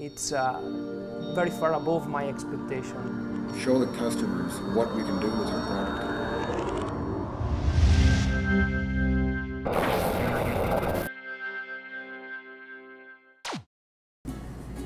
It's very far above my expectation. Show the customers what we can do with our product.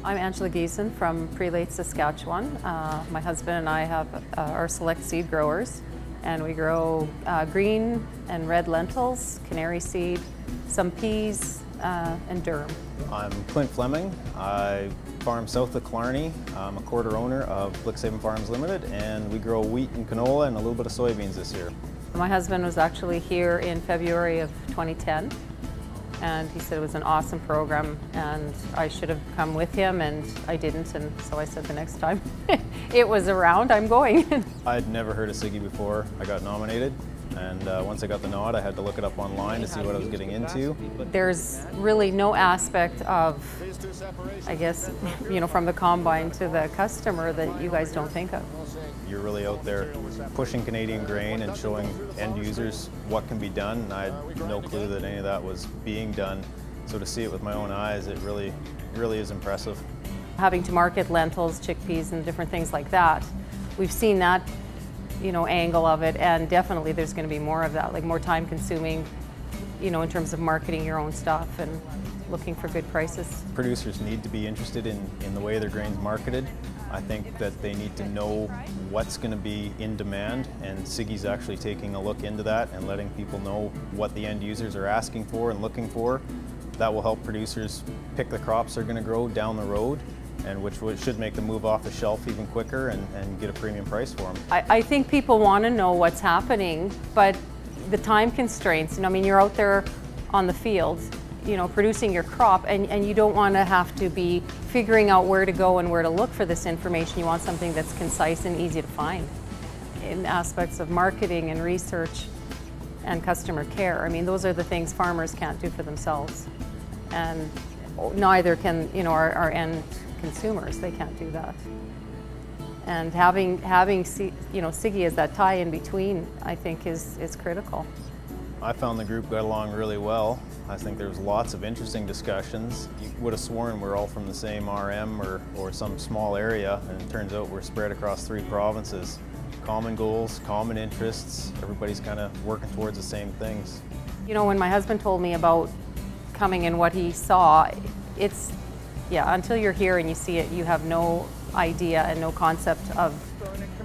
I'm Angela Giesen from Prelate, Saskatchewan. My husband and I have our select seed growers, and we grow green and red lentils, canary seed, some peas, and durum. I'm Clint Fleming. I farm south of Killarney. I'm a quarter owner of Blixhaven Farms Limited, and we grow wheat and canola and a little bit of soybeans this year. My husband was actually here in February of 2010, and he said it was an awesome program and I should have come with him, and I didn't, and so I said the next time it was around, I'm going. I'd never heard of Cigi before I got nominated, and once I got the nod I had to look it up online to see what I was getting into. There's really no aspect of, I guess, you know, from the combine to the customer that you guys don't think of. You're really out there pushing Canadian grain and showing end users what can be done, and I had no clue that any of that was being done. So to see it with my own eyes, it really is impressive. Having to market lentils, chickpeas, and different things like that, we've seen that, you know, angle of it, and definitely there's going to be more of that, like more time consuming, you know, in terms of marketing your own stuff and looking for good prices. Producers need to be interested in the way their grain's marketed. I think that they need to know what's going to be in demand, and Cigi's actually taking a look into that and letting people know what the end users are asking for and looking for. That will help producers pick the crops they're going to grow down the road, and which should make them move off the shelf even quicker and get a premium price for them. I think people want to know what's happening, but the time constraints, you know, I mean, you're out there on the field, you know, producing your crop, and you don't want to have to be figuring out where to go and where to look for this information. You want something that's concise and easy to find. In aspects of marketing and research and customer care, I mean, those are the things farmers can't do for themselves, and neither can, you know, our end consumers. They can't do that. And having you know, Cigi as that tie in between, I think is critical. I found the group got along really well. I think there was lots of interesting discussions. You would have sworn we're all from the same RM or some small area, and it turns out we're spread across 3 provinces. Common goals, common interests, everybody's kind of working towards the same things. You know, when my husband told me about coming and what he saw, it's, yeah, until you're here and you see it, you have no idea and no concept of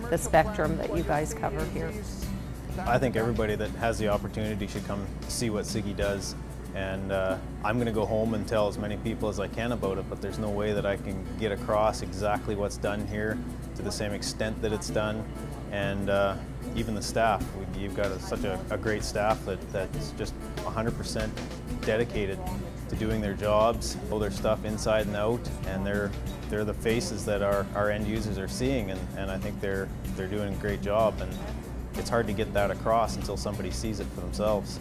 the spectrum that you guys cover here. I think everybody that has the opportunity should come see what Cigi does, and I'm going to go home and tell as many people as I can about it, but there's no way that I can get across exactly what's done here to the same extent that it's done, and even the staff. You've got such a great staff that's just 100% dedicated to doing their jobs, know their stuff inside and out, and they're the faces that our end users are seeing, and I think they're doing a great job, and it's hard to get that across until somebody sees it for themselves.